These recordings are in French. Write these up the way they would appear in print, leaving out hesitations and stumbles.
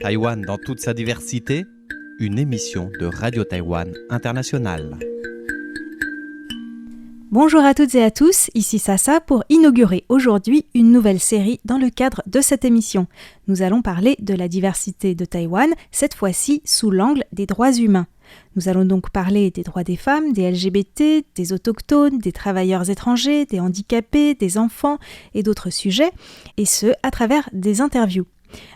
Taïwan dans toute sa diversité, une émission de Radio Taïwan International. Bonjour à toutes et à tous, ici Sasa pour inaugurer aujourd'hui une nouvelle série dans le cadre de cette émission. Nous allons parler de la diversité de Taïwan, cette fois-ci sous l'angle des droits humains. Nous allons donc parler des droits des femmes, des LGBT, des autochtones, des travailleurs étrangers, des handicapés, des enfants et d'autres sujets, et ce, à travers des interviews.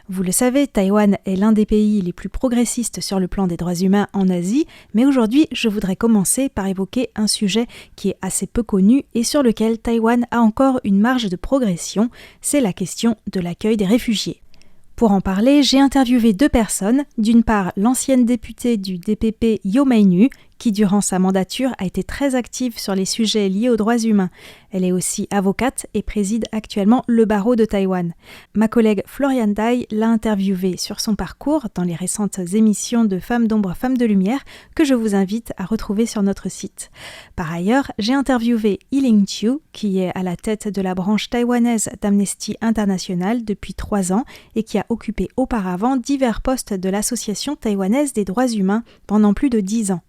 Vous le savez, Taïwan est l'un des pays les plus progressistes sur le plan des droits humains en Asie, mais aujourd'hui, je voudrais commencer par évoquer un sujet qui est assez peu connu et sur lequel Taïwan a encore une marge de progression, c'est la question de l'accueil des réfugiés. Pour en parler, j'ai interviewé deux personnes, d'une part l'ancienne députée du DPP Yo Mai-nu, qui durant sa mandature a été très active sur les sujets liés aux droits humains. Elle est aussi avocate et préside actuellement le barreau de Taïwan. Ma collègue Floriane Dai l'a interviewée sur son parcours dans les récentes émissions de Femmes d'ombre, Femmes de lumière que je vous invite à retrouver sur notre site. Par ailleurs, j'ai interviewé Yiling Chiu, qui est à la tête de la branche taïwanaise d'Amnesty International depuis 3 ans et qui a occupé auparavant divers postes de l'Association taïwanaise des droits humains pendant plus de 10 ans.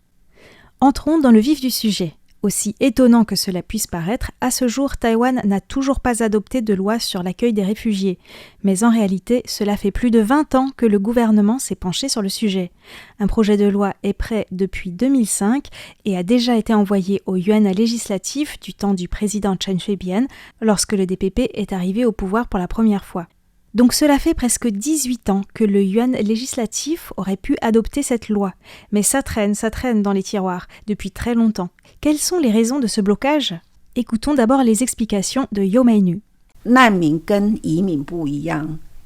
Entrons dans le vif du sujet. Aussi étonnant que cela puisse paraître, à ce jour, Taïwan n'a toujours pas adopté de loi sur l'accueil des réfugiés. Mais en réalité, cela fait plus de 20 ans que le gouvernement s'est penché sur le sujet. Un projet de loi est prêt depuis 2005 et a déjà été envoyé au yuan législatif du temps du président Chen Shui-bian lorsque le DPP est arrivé au pouvoir pour la première fois. Donc cela fait presque 18 ans que le yuan législatif aurait pu adopter cette loi. Mais ça traîne dans les tiroirs depuis très longtemps. Quelles sont les raisons de ce blocage ? Écoutons d'abord les explications de Yo Mai-nu.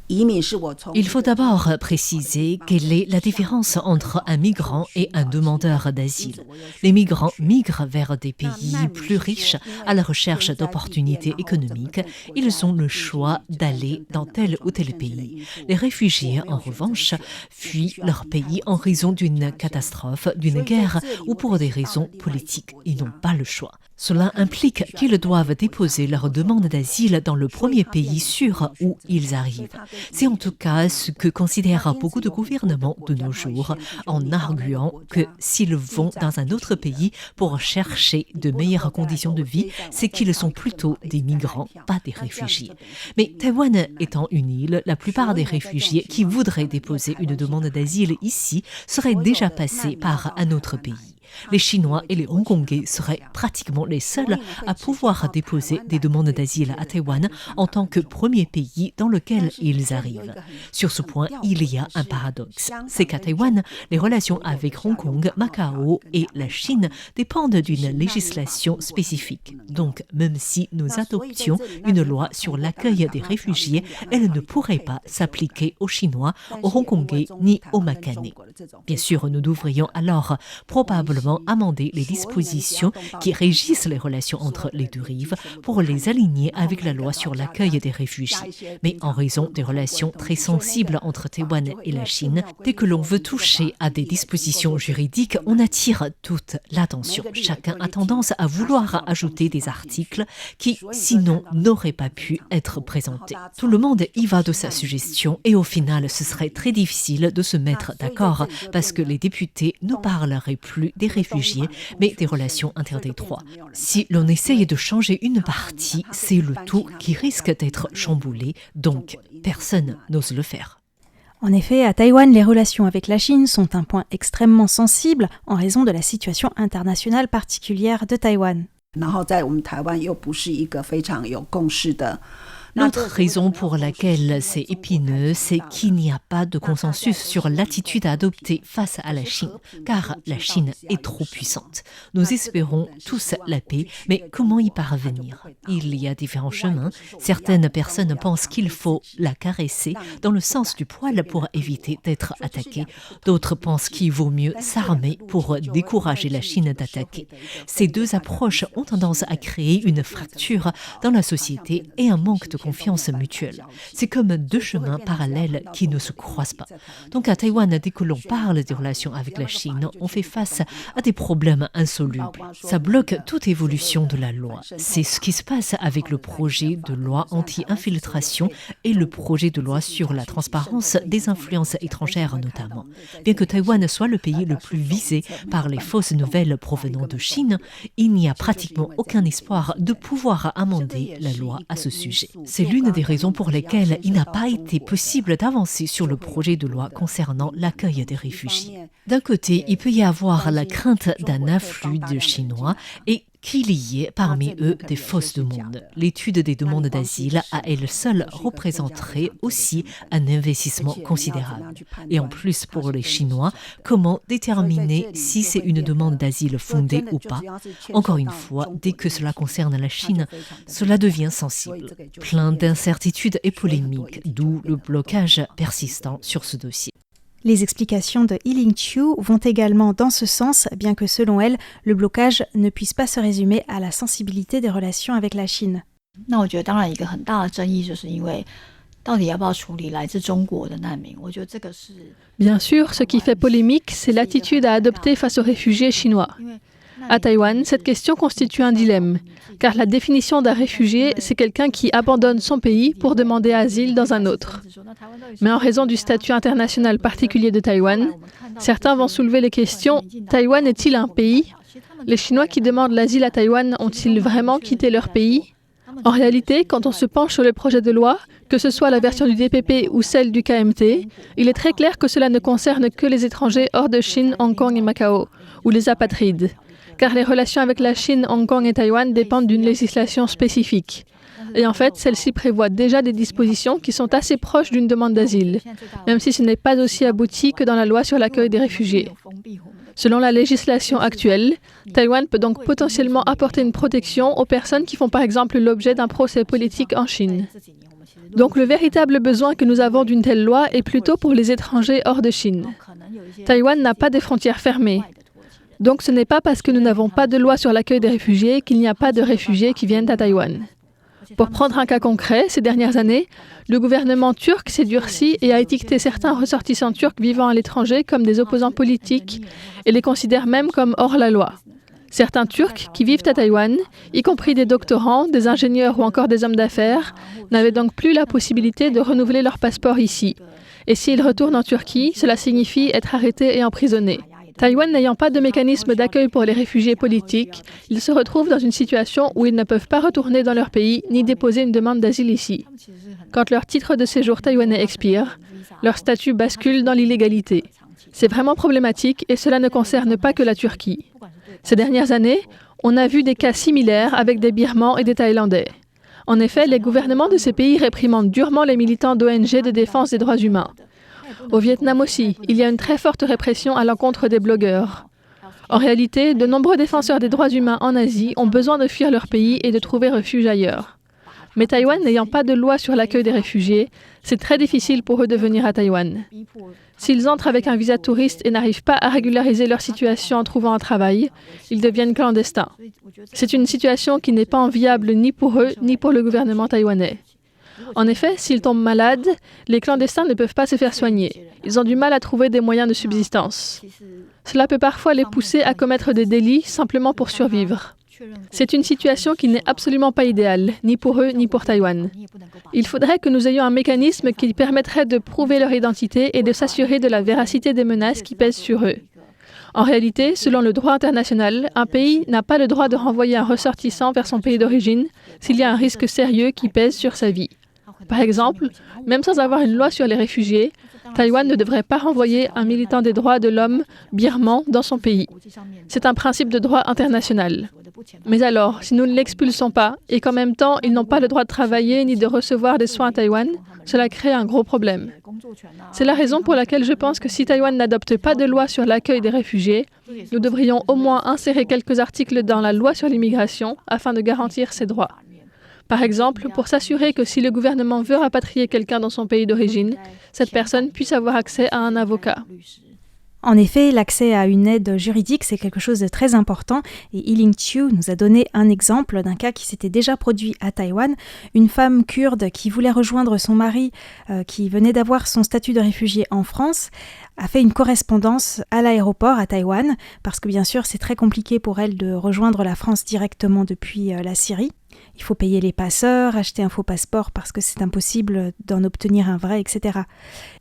Il faut d'abord préciser quelle est la différence entre un migrant et un demandeur d'asile. Les migrants migrent vers des pays plus riches à la recherche d'opportunités économiques. Ils ont le choix d'aller dans tel ou tel pays. Les réfugiés, en revanche, fuient leur pays en raison d'une catastrophe, d'une guerre ou pour des raisons politiques. Ils n'ont pas le choix. Cela implique qu'ils doivent déposer leur demande d'asile dans le premier pays sûr où ils arrivent. C'est en tout cas ce que considèrent beaucoup de gouvernements de nos jours, en arguant que s'ils vont dans un autre pays pour chercher de meilleures conditions de vie, c'est qu'ils sont plutôt des migrants, pas des réfugiés. Mais Taïwan étant une île, la plupart des réfugiés qui voudraient déposer une demande d'asile ici seraient déjà passés par un autre pays. Les Chinois et les Hongkongais seraient pratiquement les seuls à pouvoir déposer des demandes d'asile à Taïwan en tant que premier pays dans lequel ils arrivent. Sur ce point, il y a un paradoxe. C'est qu'à Taïwan, les relations avec Hong Kong, Macao et la Chine dépendent d'une législation spécifique. Donc, même si nous adoptions une loi sur l'accueil des réfugiés, elle ne pourrait pas s'appliquer aux Chinois, aux Hongkongais ni aux Macanais. Bien sûr, nous devrions alors probablement amender les dispositions qui régissent les relations entre les deux rives pour les aligner avec la loi sur l'accueil des réfugiés. Mais en raison des relations très sensibles entre Taïwan et la Chine, dès que l'on veut toucher à des dispositions juridiques, on attire toute l'attention. Chacun a tendance à vouloir ajouter des articles qui, sinon, n'auraient pas pu être présentés. Tout le monde y va de sa suggestion et au final, ce serait très difficile de se mettre d'accord parce que les députés ne parleraient plus des réfugiés, mais des relations interdétroites. Si l'on essaye de changer une partie, c'est le tout qui risque d'être chamboulé, donc personne n'ose le faire. En effet, à Taïwan, les relations avec la Chine sont un point extrêmement sensible en raison de la situation internationale particulière de Taïwan. L'autre raison pour laquelle c'est épineux, c'est qu'il n'y a pas de consensus sur l'attitude à adopter face à la Chine, car la Chine est trop puissante. Nous espérons tous la paix, mais comment y parvenir ? Il y a différents chemins. Certaines personnes pensent qu'il faut la caresser dans le sens du poil pour éviter d'être attaquée. D'autres pensent qu'il vaut mieux s'armer pour décourager la Chine d'attaquer. Ces deux approches ont tendance à créer une fracture dans la société et un manque de confiance mutuelle. C'est comme deux chemins parallèles qui ne se croisent pas. Donc à Taïwan, dès que l'on parle des relations avec la Chine, on fait face à des problèmes insolubles. Ça bloque toute évolution de la loi. C'est ce qui se passe avec le projet de loi anti-infiltration et le projet de loi sur la transparence des influences étrangères notamment. Bien que Taïwan soit le pays le plus visé par les fausses nouvelles provenant de Chine, il n'y a pratiquement aucun espoir de pouvoir amender la loi à ce sujet. C'est l'une des raisons pour lesquelles il n'a pas été possible d'avancer sur le projet de loi concernant l'accueil des réfugiés. D'un côté, il peut y avoir la crainte d'un afflux de Chinois et qu'il y ait parmi eux des fausses demandes. L'étude des demandes d'asile à elle seule représenterait aussi un investissement considérable. Et en plus, pour les Chinois, comment déterminer si c'est une demande d'asile fondée ou pas? Encore une fois, dès que cela concerne la Chine, cela devient sensible. Plein d'incertitudes et polémiques, d'où le blocage persistant sur ce dossier. Les explications de Yiling Chu vont également dans ce sens, bien que selon elle, le blocage ne puisse pas se résumer à la sensibilité des relations avec la Chine. Bien sûr, ce qui fait polémique, c'est l'attitude à adopter face aux réfugiés chinois. À Taïwan, cette question constitue un dilemme, car la définition d'un réfugié, c'est quelqu'un qui abandonne son pays pour demander asile dans un autre. Mais en raison du statut international particulier de Taïwan, certains vont soulever les questions « Taïwan est-il un pays ? Les Chinois qui demandent l'asile à Taïwan ont-ils vraiment quitté leur pays ?» En réalité, quand on se penche sur le projet de loi, que ce soit la version du DPP ou celle du KMT, il est très clair que cela ne concerne que les étrangers hors de Chine, Hong Kong et Macao, ou les apatrides. Car les relations avec la Chine, Hong Kong et Taïwan dépendent d'une législation spécifique. Et en fait, celle-ci prévoit déjà des dispositions qui sont assez proches d'une demande d'asile, même si ce n'est pas aussi abouti que dans la loi sur l'accueil des réfugiés. Selon la législation actuelle, Taïwan peut donc potentiellement apporter une protection aux personnes qui font par exemple l'objet d'un procès politique en Chine. Donc le véritable besoin que nous avons d'une telle loi est plutôt pour les étrangers hors de Chine. Taïwan n'a pas de frontières fermées. Donc ce n'est pas parce que nous n'avons pas de loi sur l'accueil des réfugiés qu'il n'y a pas de réfugiés qui viennent à Taïwan. Pour prendre un cas concret, ces dernières années, le gouvernement turc s'est durci et a étiqueté certains ressortissants turcs vivant à l'étranger comme des opposants politiques et les considère même comme hors la loi. Certains Turcs qui vivent à Taïwan, y compris des doctorants, des ingénieurs ou encore des hommes d'affaires, n'avaient donc plus la possibilité de renouveler leur passeport ici. Et s'ils retournent en Turquie, cela signifie être arrêtés et emprisonnés. Taïwan n'ayant pas de mécanisme d'accueil pour les réfugiés politiques, ils se retrouvent dans une situation où ils ne peuvent pas retourner dans leur pays ni déposer une demande d'asile ici. Quand leur titre de séjour taïwanais expire, leur statut bascule dans l'illégalité. C'est vraiment problématique et cela ne concerne pas que la Turquie. Ces dernières années, on a vu des cas similaires avec des Birmans et des Thaïlandais. En effet, les gouvernements de ces pays réprimandent durement les militants d'ONG de défense des droits humains. Au Vietnam aussi, il y a une très forte répression à l'encontre des blogueurs. En réalité, de nombreux défenseurs des droits humains en Asie ont besoin de fuir leur pays et de trouver refuge ailleurs. Mais Taïwan n'ayant pas de loi sur l'accueil des réfugiés, c'est très difficile pour eux de venir à Taïwan. S'ils entrent avec un visa touriste et n'arrivent pas à régulariser leur situation en trouvant un travail, ils deviennent clandestins. C'est une situation qui n'est pas enviable ni pour eux ni pour le gouvernement taïwanais. En effet, s'ils tombent malades, les clandestins ne peuvent pas se faire soigner. Ils ont du mal à trouver des moyens de subsistance. Cela peut parfois les pousser à commettre des délits simplement pour survivre. C'est une situation qui n'est absolument pas idéale, ni pour eux ni pour Taïwan. Il faudrait que nous ayons un mécanisme qui permettrait de prouver leur identité et de s'assurer de la véracité des menaces qui pèsent sur eux. En réalité, selon le droit international, un pays n'a pas le droit de renvoyer un ressortissant vers son pays d'origine s'il y a un risque sérieux qui pèse sur sa vie. Par exemple, même sans avoir une loi sur les réfugiés, Taïwan ne devrait pas renvoyer un militant des droits de l'homme birman dans son pays. C'est un principe de droit international. Mais alors, si nous ne l'expulsons pas et qu'en même temps, ils n'ont pas le droit de travailler ni de recevoir des soins à Taïwan, cela crée un gros problème. C'est la raison pour laquelle je pense que si Taïwan n'adopte pas de loi sur l'accueil des réfugiés, nous devrions au moins insérer quelques articles dans la loi sur l'immigration afin de garantir ces droits. Par exemple, pour s'assurer que si le gouvernement veut rapatrier quelqu'un dans son pays d'origine, cette personne puisse avoir accès à un avocat. En effet, l'accès à une aide juridique, c'est quelque chose de très important et Yi-Ling Chiu nous a donné un exemple d'un cas qui s'était déjà produit à Taïwan. Une femme kurde qui voulait rejoindre son mari, qui venait d'avoir son statut de réfugié en France, a fait une correspondance à l'aéroport à Taïwan, parce que bien sûr, c'est très compliqué pour elle de rejoindre la France directement depuis la Syrie. Il faut payer les passeurs, acheter un faux passeport parce que c'est impossible d'en obtenir un vrai, etc.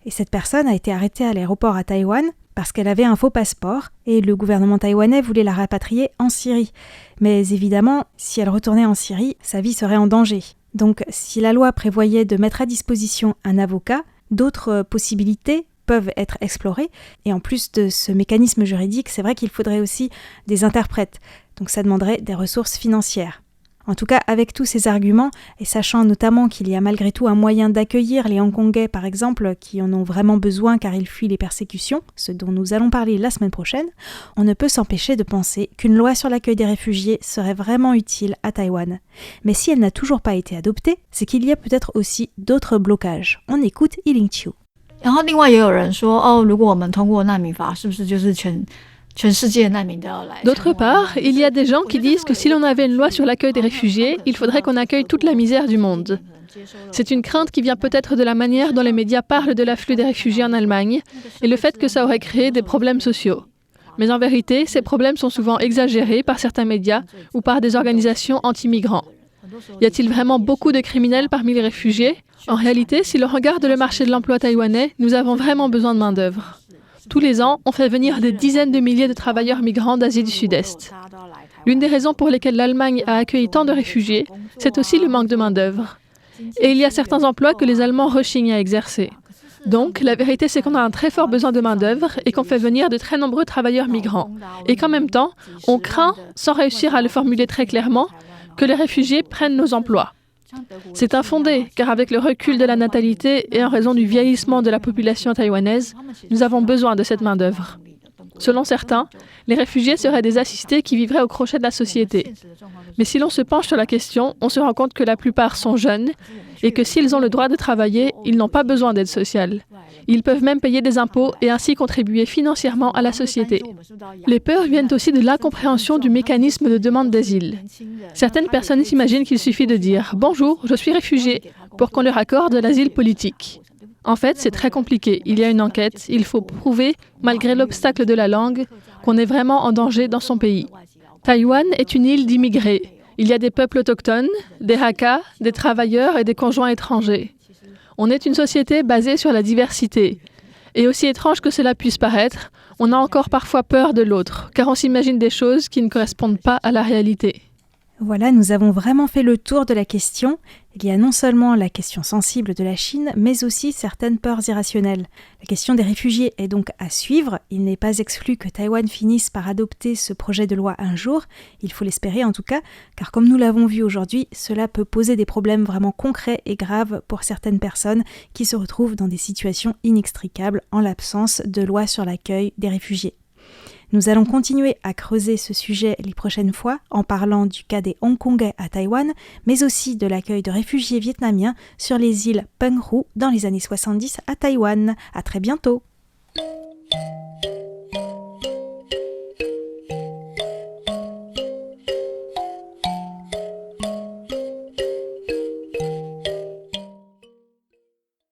Et cette personne a été arrêtée à l'aéroport à Taïwan parce qu'elle avait un faux passeport et le gouvernement taïwanais voulait la rapatrier en Syrie. Mais évidemment, si elle retournait en Syrie, sa vie serait en danger. Donc si la loi prévoyait de mettre à disposition un avocat, d'autres possibilités peuvent être explorées. Et en plus de ce mécanisme juridique, c'est vrai qu'il faudrait aussi des interprètes. Donc ça demanderait des ressources financières. En tout cas, avec tous ces arguments, et sachant notamment qu'il y a malgré tout un moyen d'accueillir les Hongkongais, par exemple, qui en ont vraiment besoin car ils fuient les persécutions, ce dont nous allons parler la semaine prochaine, on ne peut s'empêcher de penser qu'une loi sur l'accueil des réfugiés serait vraiment utile à Taïwan. Mais si elle n'a toujours pas été adoptée, c'est qu'il y a peut-être aussi d'autres blocages. On écoute Yi-Ling Chiu. D'autre part, il y a des gens qui disent que si l'on avait une loi sur l'accueil des réfugiés, il faudrait qu'on accueille toute la misère du monde. C'est une crainte qui vient peut-être de la manière dont les médias parlent de l'afflux des réfugiés en Allemagne et le fait que ça aurait créé des problèmes sociaux. Mais en vérité, ces problèmes sont souvent exagérés par certains médias ou par des organisations anti-migrants. Y a-t-il vraiment beaucoup de criminels parmi les réfugiés ? En réalité, si l'on regarde le marché de l'emploi taïwanais, nous avons vraiment besoin de main-d'œuvre. Tous les ans, on fait venir des dizaines de milliers de travailleurs migrants d'Asie du Sud-Est. L'une des raisons pour lesquelles l'Allemagne a accueilli tant de réfugiés, c'est aussi le manque de main-d'œuvre. Et il y a certains emplois que les Allemands rechignent à exercer. Donc, la vérité, c'est qu'on a un très fort besoin de main-d'œuvre et qu'on fait venir de très nombreux travailleurs migrants. Et qu'en même temps, on craint, sans réussir à le formuler très clairement, que les réfugiés prennent nos emplois. C'est infondé, car avec le recul de la natalité et en raison du vieillissement de la population taïwanaise, nous avons besoin de cette main-d'œuvre. Selon certains, les réfugiés seraient des assistés qui vivraient au crochet de la société. Mais si l'on se penche sur la question, on se rend compte que la plupart sont jeunes et que s'ils ont le droit de travailler, ils n'ont pas besoin d'aide sociale. Ils peuvent même payer des impôts et ainsi contribuer financièrement à la société. Les peurs viennent aussi de l'incompréhension du mécanisme de demande d'asile. Certaines personnes s'imaginent qu'il suffit de dire « Bonjour, je suis réfugié » pour qu'on leur accorde l'asile politique. En fait, c'est très compliqué. Il y a une enquête, il faut prouver, malgré l'obstacle de la langue, qu'on est vraiment en danger dans son pays. Taïwan est une île d'immigrés. Il y a des peuples autochtones, des Hakka, des travailleurs et des conjoints étrangers. On est une société basée sur la diversité. Et aussi étrange que cela puisse paraître, on a encore parfois peur de l'autre, car on s'imagine des choses qui ne correspondent pas à la réalité. Voilà, nous avons vraiment fait le tour de la question. Il y a non seulement la question sensible de la Chine, mais aussi certaines peurs irrationnelles. La question des réfugiés est donc à suivre. Il n'est pas exclu que Taïwan finisse par adopter ce projet de loi un jour. Il faut l'espérer en tout cas, car comme nous l'avons vu aujourd'hui, cela peut poser des problèmes vraiment concrets et graves pour certaines personnes qui se retrouvent dans des situations inextricables en l'absence de loi sur l'accueil des réfugiés. Nous allons continuer à creuser ce sujet les prochaines fois en parlant du cas des Hongkongais à Taïwan, mais aussi de l'accueil de réfugiés vietnamiens sur les îles Peng Hu dans les années 70 à Taïwan. À très bientôt!